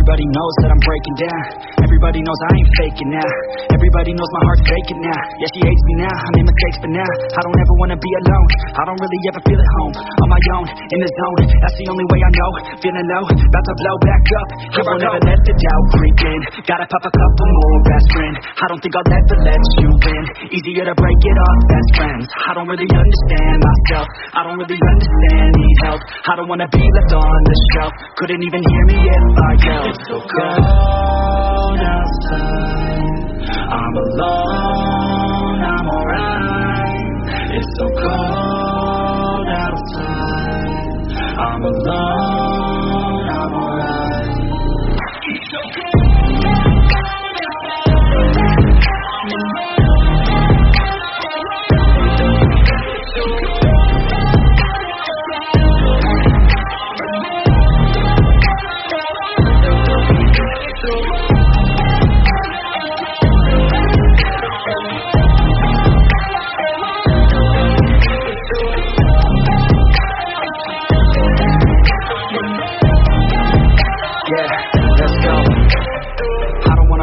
Everybody knows that I'm breaking down. Everybody knows I ain't faking now. Everybody knows my heart's faking now. Yeah, she hates me now, I made mistakes but now I don't ever wanna be alone. I don't really ever feel at home. On my own, in the zone, that's the only way I know. Feeling low, about to blow back up. I won't ever let the doubt creep in. Gotta pop a couple more aspirin. I don't think I'll ever let you in. Easier to break it off best friends. I don't really understand myself. I don't really understand, need help. I don't wanna be left on the shelf. Couldn't even hear me if I yelled. It's so cold outside, I'm alone, I'm alright. It's so cold outside, I'm alone, I'm alright. It's so cold outside, I'm alone.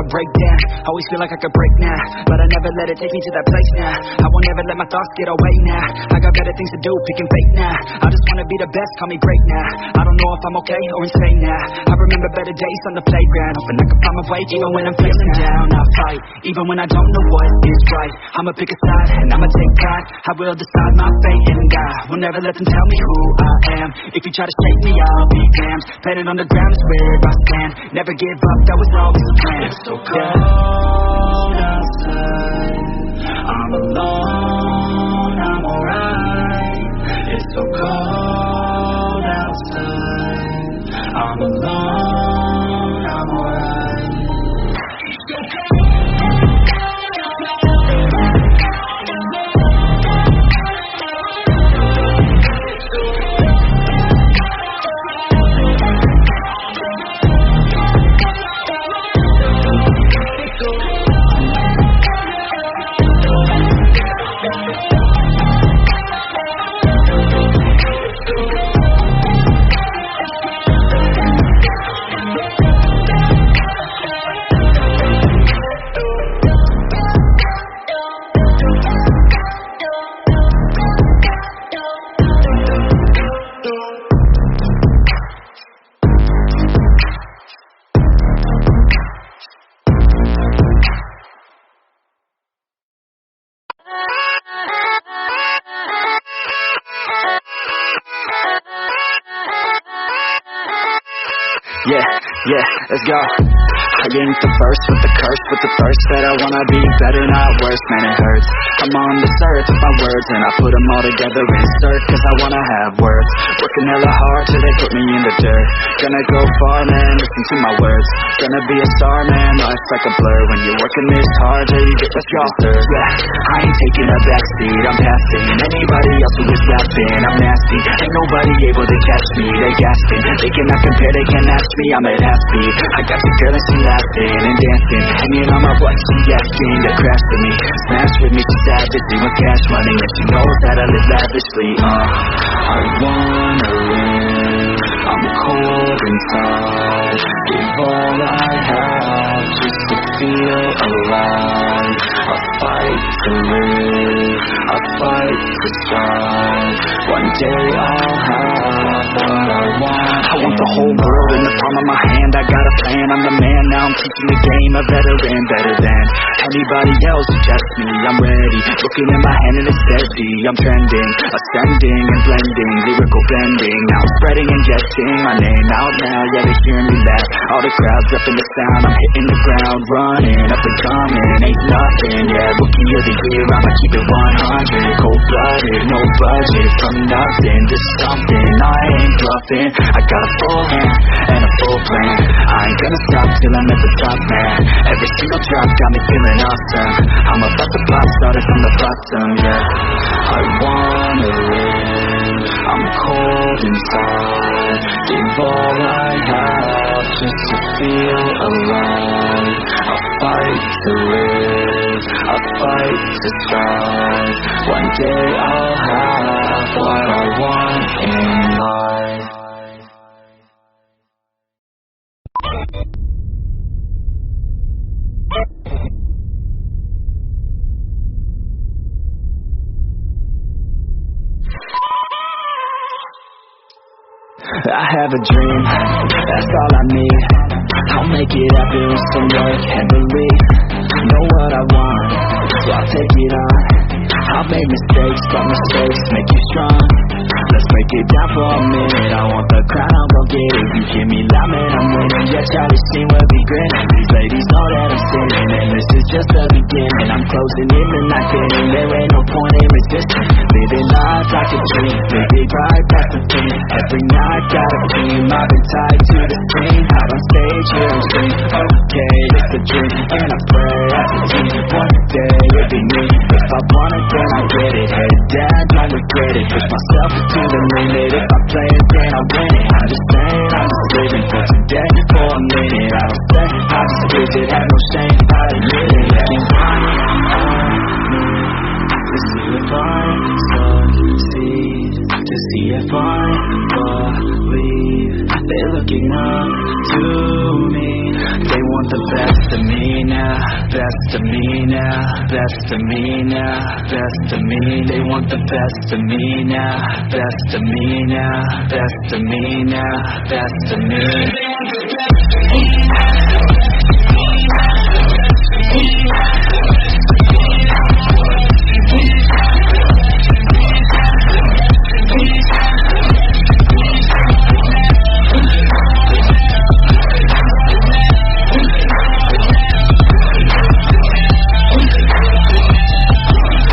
Break down, always feel like I could break now, but I never let it take me to that place now. I won't ever let my thoughts get away now. I got better things to do, picking fate now. I just wanna be the best, call me great now. I don't know if I'm okay or insane now. I remember better days on the playground, hoping I can find my way even when I'm feeling down. I fight, even when I don't know what is right. I'ma pick a side, and I'ma take pride. I will decide my fate and die. Will never let them tell me who I am. If you try to shake me, I'll be damned. Planet on the ground is where I stand. Never give up, that was always the plan. It's so cold outside, I'm alone, I'm alright. It's so cold outside, I'm alone, I'm alright. It's so cold outside. Yeah, let's go. I ain't the first with the curse, with the thirst that I wanna be better, not worse, man it hurts. I'm on this earth with my words and I put them all together, insert, cause I wanna have words. Working hella hard till they put me in the dirt. Gonna go far, man, listen to my words. Gonna be a star, man, life's like a blur. When you're working this hard till you get what you deserve. Yeah, I ain't taking a backseat, I'm passing anybody else who is rapping. I'm nasty, ain't nobody able to catch me. They gasping, they cannot compare, they can't match me. I'm at half speed, I got your girl and she laughing and dancing, hanging on my butt, she asking to crash with me, smash with me, she's savagely with cash money, and she knows that I live lavishly. I wanna live, I'm cold inside, give all I have just to feel alive. I fight to live, I fight to strive. One day I'll have what I want. I want the whole world in the palm of my hand. I got a plan, I'm the man. Now I'm teaching the game, a veteran, better than anybody else who tests me. I'm ready, looking in my hand and it's steady. I'm trending, ascending and blending, lyrical bending. Now I'm spreading and getting my name out now. Yeah, they hearing me laugh. All the crowds up in the sound. I'm hitting the ground, running, up and coming. Ain't nothing, yeah, rookie of the year. I'ma keep it 100, cold-blooded, no budget. From nothing to something, I ain't bluffing. I got a full hand and a full plan. I ain't gonna stop till I'm at the top, man. Every single drop got me feeling awesome. I'm about to pop, started from the bottom, yeah. I wanna live, I'm cold inside. Give all I have just to feel alive. I'll fight to live, I'll fight to strive. One day I'll have what I want in life. a dream, that's all I need. I'll make it happen with some work and belief. Know what I want, so I'll take it on. I've made mistakes, but mistakes make you strong. Let's break it down for a minute. I want the crown, I'll go get it. You hear me loud, man, I'm winning. Yeah, Charlie Sheen will be grinning. These ladies know that I'm sinning, and this is just the beginning. I'm closing in the night inning. There ain't no point in resisting. Living life like a dream, live it right, that's the thing. Every night got a team, I've been tied to the screen. Out on stage, here I'm singing. Okay, it's a dream, and I pray as a team. One day it'll be me. If I want it, then I get it. Headed down, don't regret it. Push myself to the limit. If I play it, then I win it. I'm just saying, I'm just living for today, for a minute. I don't say, I just visit, have no shame, I admit it. Let me find to see if I succeed, to see if I believe. They're looking up to me. They want the best of me now, best of me now, best of me now, best of me. They want the best of me now, best of me now, best of me now, best of me.